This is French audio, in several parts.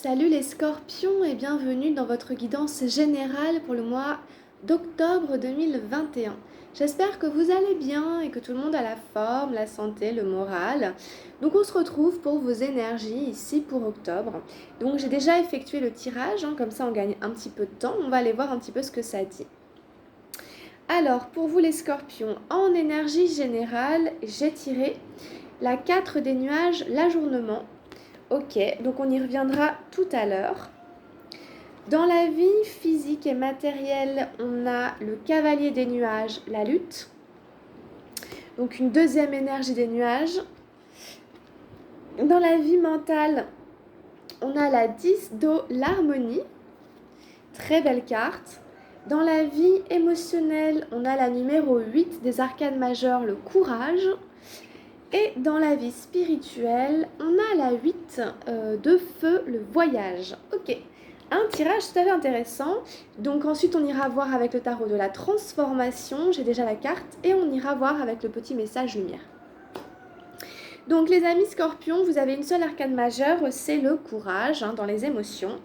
Salut les scorpions et bienvenue dans votre guidance générale pour le mois d'octobre 2021. J'espère que vous allez bien et que tout le monde a la forme, la santé, le moral. Donc on se retrouve pour vos énergies ici pour octobre. Donc j'ai déjà effectué le tirage, comme ça on gagne un petit peu de temps. On va aller voir un petit peu ce que ça dit. Alors pour vous les scorpions, en énergie générale, j'ai tiré la 4 des nuages, l'ajournement. Ok, donc on y reviendra tout à l'heure. Dans la vie physique et matérielle, on a le cavalier des nuages, la lutte. Donc une deuxième énergie des nuages. Dans la vie mentale, on a la 10 d'eau, l'harmonie. Très belle carte. Dans la vie émotionnelle, on a la numéro 8 des arcanes majeures, le courage. Et dans la vie spirituelle, on a la 8 de feu, le voyage. Ok, un tirage tout à fait intéressant. Donc ensuite, on ira voir avec le tarot de la transformation. J'ai déjà la carte. Et on ira voir avec le petit message lumière. Donc les amis scorpions, vous avez une seule arcane majeure, c'est le courage dans les émotions.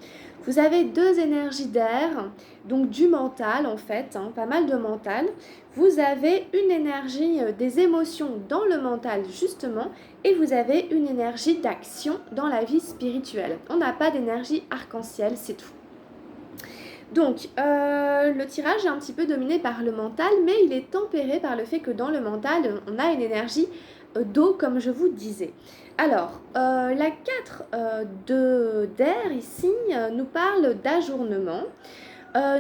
Vous avez deux énergies d'air, donc du mental en fait, pas mal de mental. Vous avez une énergie des émotions dans le mental justement, et vous avez une énergie d'action dans la vie spirituelle. On n'a pas d'énergie arc-en-ciel, c'est tout. Donc, le tirage est un petit peu dominé par le mental, mais il est tempéré par le fait que dans le mental, on a une énergie d'eau, comme je vous disais. Alors, la 4 d'air ici nous parle d'ajournement,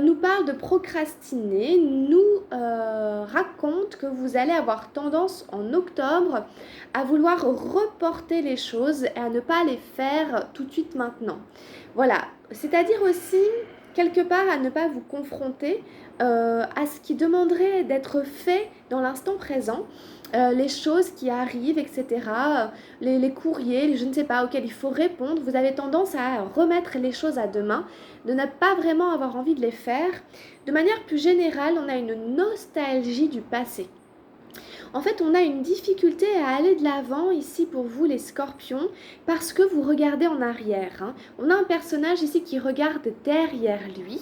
nous parle de procrastiner, nous raconte que vous allez avoir tendance en octobre à vouloir reporter les choses et à ne pas les faire tout de suite maintenant. Voilà, c'est-à-dire aussi quelque part à ne pas vous confronter à ce qui demanderait d'être fait dans l'instant présent, les choses qui arrivent, etc., les courriers, je ne sais pas, auxquels il faut répondre, vous avez tendance à remettre les choses à demain, de ne pas vraiment avoir envie de les faire. De manière plus générale, on a une nostalgie du passé. En fait, on a une difficulté à aller de l'avant ici pour vous les scorpions parce que vous regardez en arrière. On a un personnage ici qui regarde derrière lui.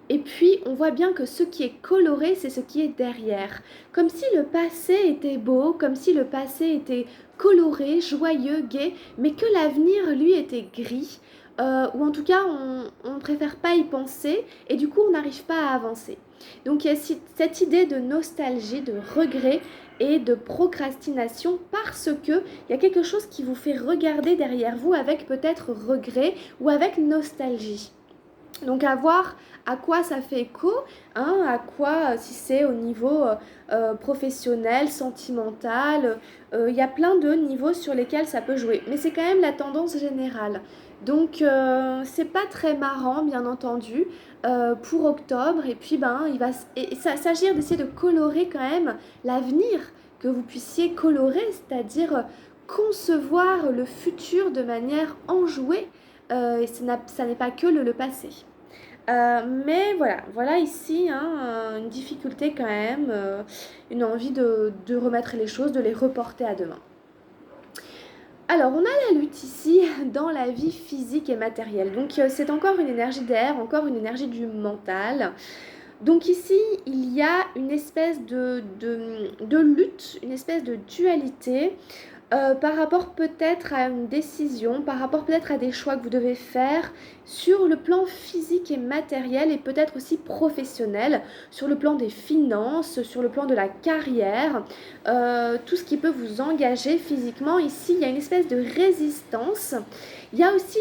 Et puis, on voit bien que ce qui est coloré, c'est ce qui est derrière. Comme si le passé était beau, comme si le passé était coloré, joyeux, gai, mais que l'avenir, lui, était gris. Ou en tout cas, on ne préfère pas y penser et du coup, on n'arrive pas à avancer. Donc, il y a cette idée de nostalgie, de regret et de procrastination parce que il y a quelque chose qui vous fait regarder derrière vous avec peut-être regret ou avec nostalgie. Donc à voir à quoi ça fait écho, à quoi, si c'est au niveau professionnel, sentimental, il y a plein de niveaux sur lesquels ça peut jouer. Mais c'est quand même la tendance générale. Donc c'est pas très marrant, bien entendu, pour octobre. Et puis il va s'agir d'essayer de colorer quand même l'avenir, que vous puissiez colorer, c'est-à-dire concevoir le futur de manière enjouée. Et ça n'est pas que le passé. Mais voilà ici une difficulté quand même, une envie de remettre les choses, de les reporter à demain. Alors, on a la lutte ici dans la vie physique et matérielle. Donc, c'est encore une énergie d'air, encore une énergie du mental. Donc ici, il y a une espèce de lutte, une espèce de dualité par rapport peut-être à une décision, par rapport peut-être à des choix que vous devez faire sur le plan physique et matériel et peut-être aussi professionnel, sur le plan des finances, sur le plan de la carrière, tout ce qui peut vous engager physiquement. Ici, il y a une espèce de résistance. Il y a aussi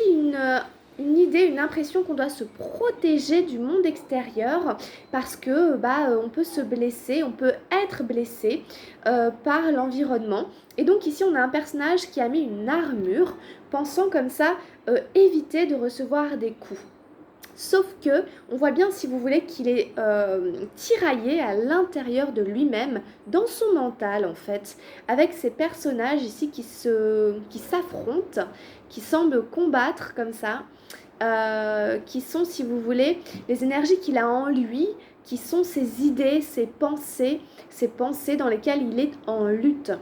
une idée, une impression qu'on doit se protéger du monde extérieur parce que on peut se blesser, on peut être blessé par l'environnement. Et donc ici on a un personnage qui a mis une armure, pensant comme ça éviter de recevoir des coups. Sauf que on voit bien, si vous voulez, qu'il est tiraillé à l'intérieur de lui-même, dans son mental en fait, avec ces personnages ici qui s'affrontent, qui semblent combattre comme ça, qui sont, si vous voulez, les énergies qu'il a en lui, qui sont ses idées, ses pensées dans lesquelles il est en lutte.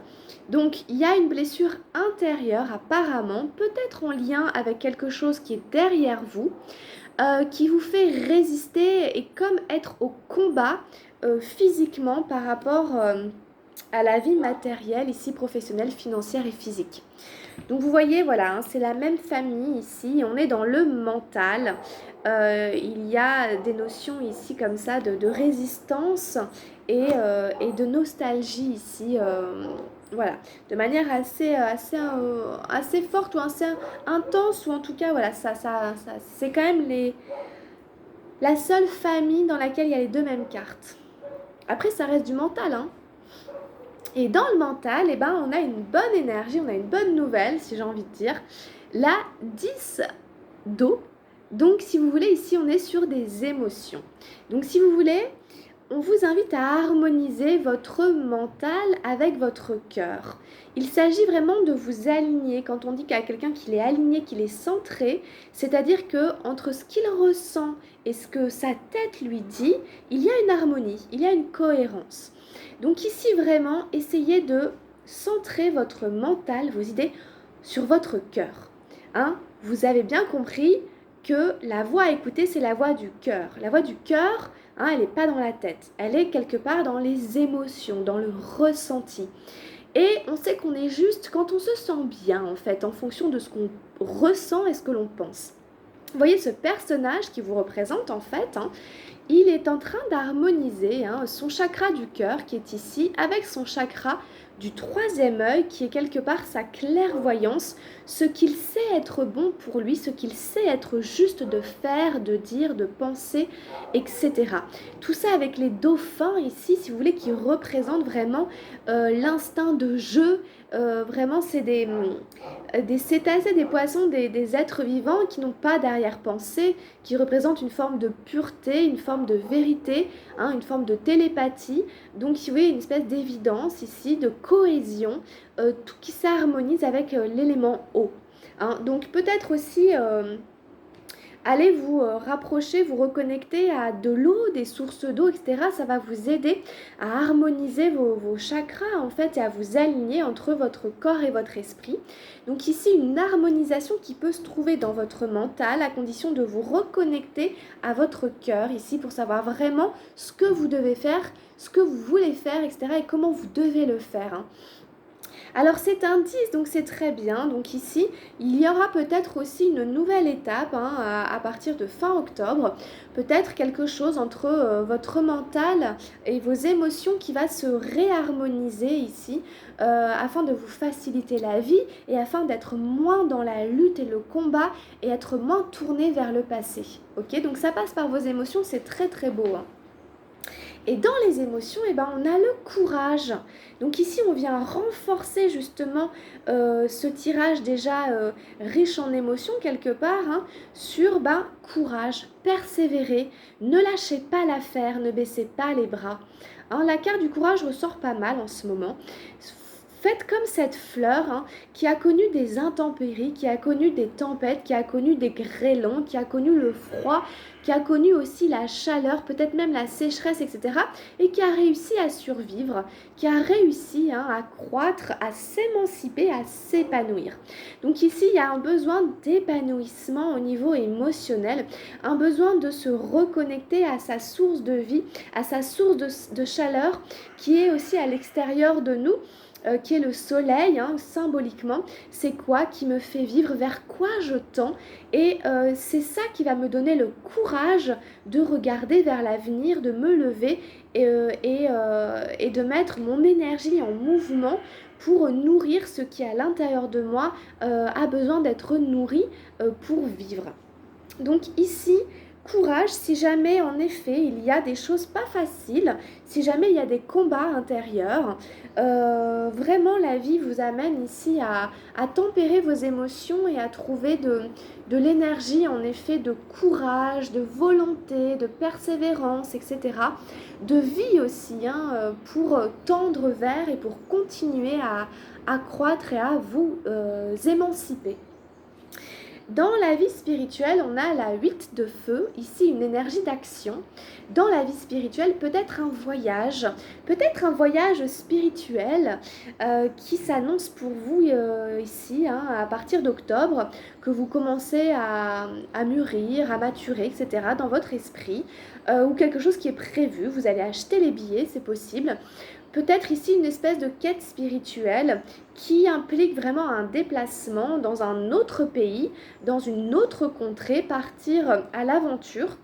Donc il y a une blessure intérieure apparemment, peut-être en lien avec quelque chose qui est derrière vous, qui vous fait résister et comme être au combat physiquement par rapport à la vie matérielle, ici professionnelle, financière et physique. Donc vous voyez, voilà, hein, c'est la même famille ici, on est dans le mental. Il y a des notions ici comme ça de résistance et de nostalgie ici, voilà, de manière assez forte ou assez intense, ou en tout cas, voilà, c'est quand même la seule famille dans laquelle il y a les deux mêmes cartes. Après, ça reste du mental, hein. Et dans le mental, eh ben, on a une bonne énergie, on a une bonne nouvelle, si j'ai envie de dire. La 10 d'eau. Donc, si vous voulez, ici, on est sur des émotions. Donc, si vous voulez, on vous invite à harmoniser votre mental avec votre cœur. Il s'agit vraiment de vous aligner. Quand on dit qu'à quelqu'un qu'il est aligné, qu'il est centré, c'est-à-dire que entre ce qu'il ressent et ce que sa tête lui dit, il y a une harmonie, il y a une cohérence. Donc ici, vraiment, essayez de centrer votre mental, vos idées, sur votre cœur. Hein? Vous avez bien compris que la voix à écouter, c'est la voix du cœur. La voix du cœur, hein, elle n'est pas dans la tête. Elle est quelque part dans les émotions, dans le ressenti. Et on sait qu'on est juste quand on se sent bien, en fait, en fonction de ce qu'on ressent et ce que l'on pense. Vous voyez ce personnage qui vous représente, en fait, hein, il est en train d'harmoniser son chakra du cœur qui est ici avec son chakra du troisième œil qui est quelque part sa clairvoyance, ce qu'il sait être bon pour lui, ce qu'il sait être juste de faire, de dire, de penser, etc. Tout ça avec les dauphins ici, si vous voulez, qui représentent vraiment l'instinct de jeu. Vraiment, c'est des cétacés, des poissons, des êtres vivants qui n'ont pas d'arrière-pensée, qui représentent une forme de pureté, une forme de vérité, hein, une forme de télépathie. Donc, si vous voyez, une espèce d'évidence ici, de cohésion, tout qui s'harmonise avec l'élément eau. Hein. Donc, peut-être aussi allez vous rapprocher, vous reconnecter à de l'eau, des sources d'eau, etc. Ça va vous aider à harmoniser vos chakras en fait et à vous aligner entre votre corps et votre esprit. Donc ici, une harmonisation qui peut se trouver dans votre mental à condition de vous reconnecter à votre cœur ici pour savoir vraiment ce que vous devez faire, ce que vous voulez faire, etc. et comment vous devez le faire. Hein. Alors c'est un 10, donc c'est très bien. Donc ici, il y aura peut-être aussi une nouvelle étape à partir de fin octobre. Peut-être quelque chose entre votre mental et vos émotions qui va se réharmoniser ici afin de vous faciliter la vie et afin d'être moins dans la lutte et le combat et être moins tourné vers le passé. Ok, donc ça passe par vos émotions, c'est très très beau. Hein. Et dans les émotions, eh ben, on a le courage. Donc ici, on vient renforcer justement ce tirage déjà riche en émotions quelque part sur courage, persévérer, ne lâchez pas l'affaire, ne baissez pas les bras. Hein, la carte du courage ressort pas mal en ce moment. Faites comme cette fleur qui a connu des intempéries, qui a connu des tempêtes, qui a connu des grêlons, qui a connu le froid, qui a connu aussi la chaleur, peut-être même la sécheresse, etc. et qui a réussi à survivre, qui a réussi à croître, à s'émanciper, à s'épanouir. Donc ici, il y a un besoin d'épanouissement au niveau émotionnel, un besoin de se reconnecter à sa source de vie, à sa source de chaleur qui est aussi à l'extérieur de nous. Qui est le soleil, symboliquement, c'est quoi qui me fait vivre, vers quoi je tends, et c'est ça qui va me donner le courage de regarder vers l'avenir, de me lever et de mettre mon énergie en mouvement pour nourrir ce qui à l'intérieur de moi a besoin d'être nourri pour vivre. Donc ici, courage si jamais en effet il y a des choses pas faciles, si jamais il y a des combats intérieurs, vraiment la vie vous amène ici à tempérer vos émotions et à trouver de l'énergie en effet de courage, de volonté, de persévérance, etc. De vie aussi pour tendre vers et pour continuer à croître et à vous émanciper. Dans la vie spirituelle, on a la 8 de feu, ici une énergie d'action. Dans la vie spirituelle, peut-être un voyage spirituel qui s'annonce pour vous ici, hein, à partir d'octobre, que vous commencez à mûrir, à maturer, etc. dans votre esprit, ou quelque chose qui est prévu. Vous allez acheter les billets, c'est possible. Peut-être ici une espèce de quête spirituelle qui implique vraiment un déplacement dans un autre pays, dans une autre contrée, partir à l'aventure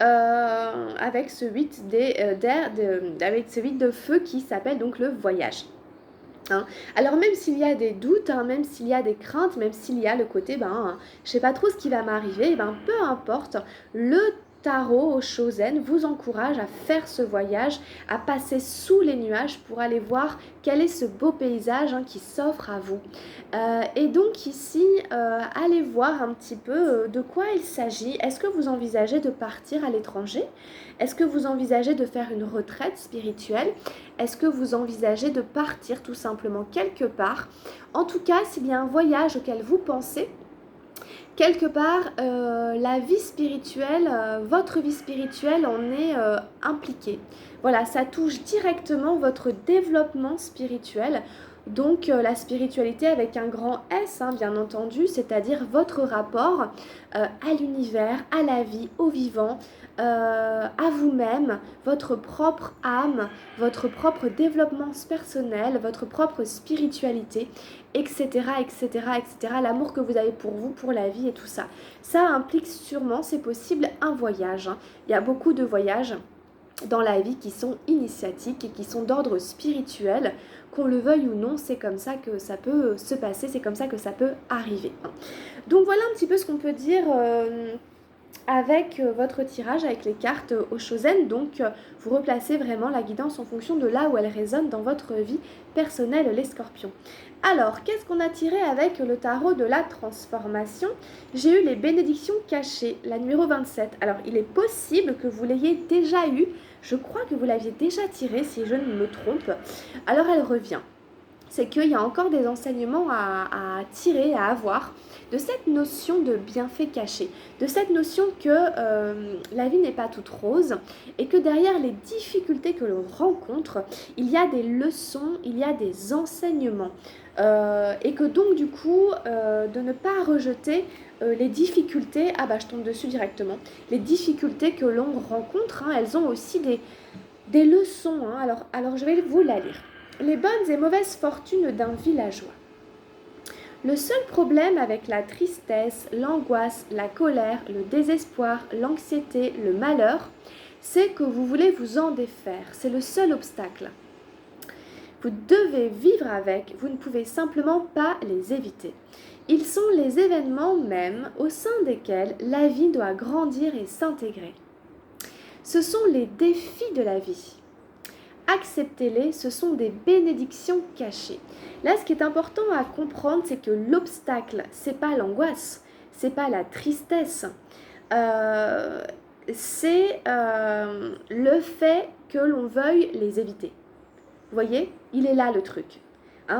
avec ce 8 avec ce 8 de feu qui s'appelle donc le voyage. Hein. Alors même s'il y a des doutes, hein, même s'il y a des craintes, même s'il y a le côté, je sais pas trop ce qui va m'arriver, peu importe, le tarot au Shosen vous encourage à faire ce voyage, à passer sous les nuages pour aller voir quel est ce beau paysage qui s'offre à vous. Et donc ici, allez voir un petit peu de quoi il s'agit. Est-ce que vous envisagez de partir à l'étranger? Est-ce que vous envisagez de faire une retraite spirituelle? Est-ce que vous envisagez de partir tout simplement quelque part? En tout cas, s'il y a un voyage auquel vous pensez, quelque part, la vie spirituelle, votre vie spirituelle en est impliquée. Voilà, ça touche directement votre développement spirituel. Donc la spiritualité avec un grand S, bien entendu, c'est-à-dire votre rapport à l'univers, à la vie, au vivant, à vous-même, votre propre âme, votre propre développement personnel, votre propre spiritualité, etc., etc., etc., l'amour que vous avez pour vous, pour la vie et tout ça. Ça implique sûrement, c'est possible, un voyage. Il y a beaucoup de voyages dans la vie qui sont initiatiques et qui sont d'ordre spirituel, qu'on le veuille ou non, c'est comme ça que ça peut se passer, c'est comme ça que ça peut arriver. Donc voilà un petit peu ce qu'on peut dire avec votre tirage, avec les cartes au Shosen. Donc vous replacez vraiment la guidance en fonction de là où elle résonne dans votre vie personnelle, les scorpions. Alors, qu'est-ce qu'on a tiré avec le tarot de la transformation? J'ai eu les bénédictions cachées, la numéro 27. Alors, il est possible que vous l'ayez déjà eu. Je crois que vous l'aviez déjà tiré, si je ne me trompe. Alors, elle revient. C'est qu'il y a encore des enseignements à tirer, à avoir de cette notion de bienfait caché, de cette notion que la vie n'est pas toute rose et que derrière les difficultés que l'on rencontre, il y a des leçons, il y a des enseignements. Et que donc du coup, de ne pas rejeter les difficultés, je tombe dessus directement, les difficultés que l'on rencontre, elles ont aussi des leçons. Alors je vais vous la lire. Les bonnes et mauvaises fortunes d'un villageois. Le seul problème avec la tristesse, l'angoisse, la colère, le désespoir, l'anxiété, le malheur, c'est que vous voulez vous en défaire. C'est le seul obstacle. Vous devez vivre avec, vous ne pouvez simplement pas les éviter. Ils sont les événements mêmes au sein desquels la vie doit grandir et s'intégrer. Ce sont les défis de la vie. Acceptez-les, ce sont des bénédictions cachées. Là, ce qui est important à comprendre, c'est que l'obstacle, c'est pas l'angoisse, c'est pas la tristesse, c'est le fait que l'on veuille les éviter. Vous voyez, il est là le truc.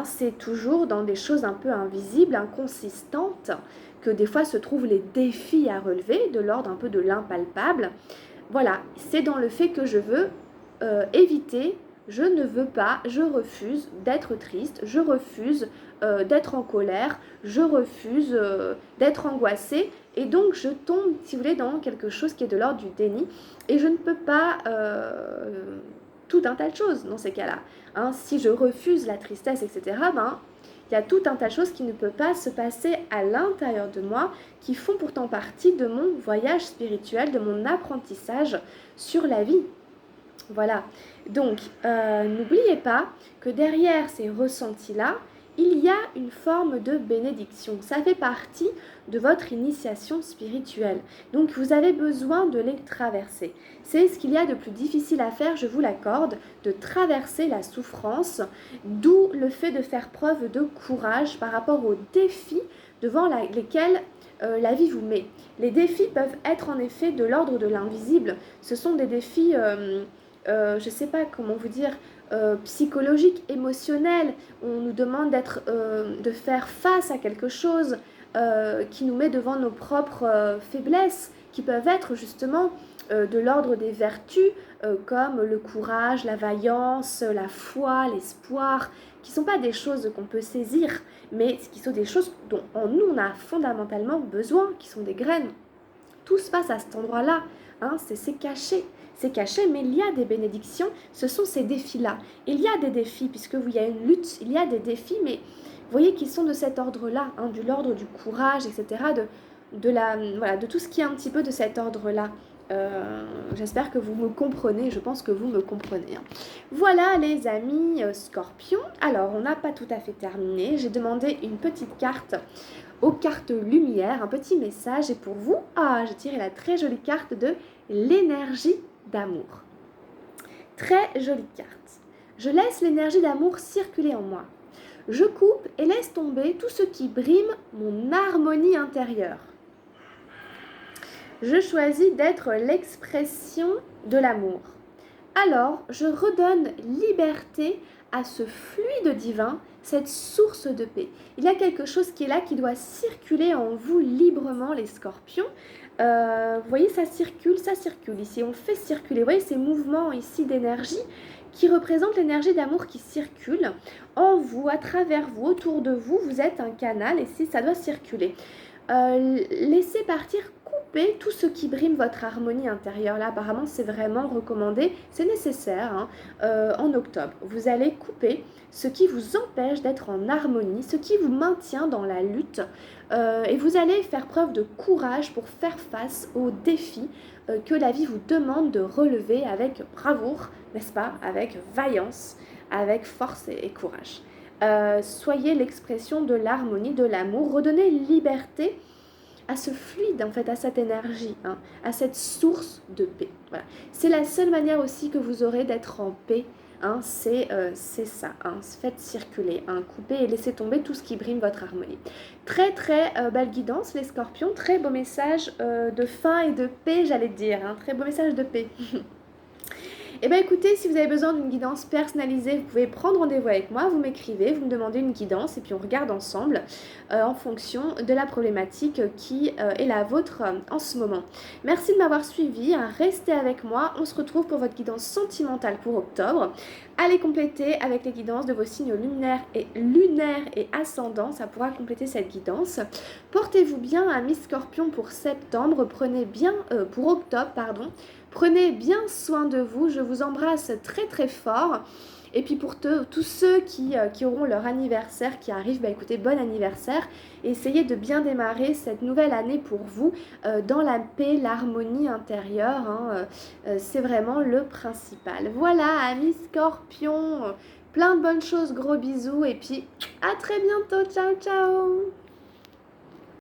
C'est toujours dans des choses un peu invisibles, inconsistantes, que des fois se trouvent les défis à relever, de l'ordre un peu de l'impalpable. Voilà, c'est dans le fait que je veux éviter, je ne veux pas, je refuse d'être triste, je refuse d'être en colère, je refuse d'être angoissée et donc je tombe, si vous voulez, dans quelque chose qui est de l'ordre du déni et je ne peux pas tout un tas de choses dans ces cas-là. Si je refuse la tristesse, etc., il y a tout un tas de choses qui ne peuvent pas se passer à l'intérieur de moi, qui font pourtant partie de mon voyage spirituel, de mon apprentissage sur la vie. Voilà, donc n'oubliez pas que derrière ces ressentis-là, il y a une forme de bénédiction. Ça fait partie de votre initiation spirituelle. Donc vous avez besoin de les traverser. C'est ce qu'il y a de plus difficile à faire, je vous l'accorde, de traverser la souffrance, d'où le fait de faire preuve de courage par rapport aux défis devant lesquels la vie vous met. Les défis peuvent être en effet de l'ordre de l'invisible. Ce sont des défis... je ne sais pas comment vous dire, psychologique, émotionnel. On nous demande de faire face à quelque chose, qui nous met devant nos propres faiblesses, qui peuvent être justement de l'ordre des vertus, comme le courage, la vaillance, la foi, l'espoir, qui ne sont pas des choses qu'on peut saisir, mais qui sont des choses dont en nous on a fondamentalement besoin, qui sont des graines. Tout se passe à cet endroit-là, hein, c'est caché. C'est caché, mais il y a des bénédictions, ce sont ces défis-là. Il y a des défis, puisque il y a une lutte, il y a des défis, mais vous voyez qu'ils sont de cet ordre-là, hein, de l'ordre du courage, etc., voilà, de tout ce qui est un petit peu de cet ordre-là. J'espère que vous me comprenez, je pense que vous me comprenez. Hein. Voilà les amis scorpions. Alors, on n'a pas tout à fait terminé. J'ai demandé une petite carte aux cartes lumière, un petit message. Et pour vous, j'ai tiré la très jolie carte de l'énergie d'amour. Très jolie carte. Je laisse l'énergie d'amour circuler en moi. Je coupe et laisse tomber tout ce qui brime mon harmonie intérieure. Je choisis d'être l'expression de l'amour. Alors, je redonne liberté à ce fluide divin, cette source de paix. Il y a quelque chose qui est là, qui doit circuler en vous librement, les scorpions. Vous voyez, ça circule ici. On fait circuler, vous voyez, ces mouvements ici d'énergie qui représentent l'énergie d'amour qui circule en vous, à travers vous, autour de vous. Vous êtes un canal et ça doit circuler. Laissez partir, couper tout ce qui brime votre harmonie intérieure. Là, apparemment, c'est vraiment recommandé, c'est nécessaire en octobre. Vous allez couper ce qui vous empêche d'être en harmonie, ce qui vous maintient dans la lutte et vous allez faire preuve de courage pour faire face aux défis que la vie vous demande de relever avec bravoure, n'est-ce pas, avec vaillance, avec force et courage. Soyez l'expression de l'harmonie, de l'amour, redonnez liberté à ce fluide, en fait, à cette énergie, hein, à cette source de paix. Voilà. C'est la seule manière aussi que vous aurez d'être en paix, hein, c'est ça, hein, faites circuler, hein, coupez et laissez tomber tout ce qui brime votre harmonie. Très très belle guidance les scorpions, très beau message de fin et de paix, j'allais dire, hein, très beau message de paix. Eh bien écoutez, si vous avez besoin d'une guidance personnalisée, vous pouvez prendre rendez-vous avec moi, vous m'écrivez, vous me demandez une guidance et puis on regarde ensemble en fonction de la problématique qui est la vôtre en ce moment. Merci de m'avoir suivi, hein, restez avec moi, on se retrouve pour votre guidance sentimentale pour octobre. Allez compléter avec les guidances de vos signes lunaires et ascendants, ça pourra compléter cette guidance. Portez-vous bien, amis scorpions, pour septembre, pour octobre, pardon. Prenez bien soin de vous, je vous embrasse très très fort. Et puis pour tous ceux qui auront leur anniversaire qui arrive, écoutez, bon anniversaire. Et essayez de bien démarrer cette nouvelle année pour vous dans la paix, l'harmonie intérieure. Hein, c'est vraiment le principal. Voilà, amis scorpions, plein de bonnes choses, gros bisous. Et puis à très bientôt, ciao ciao.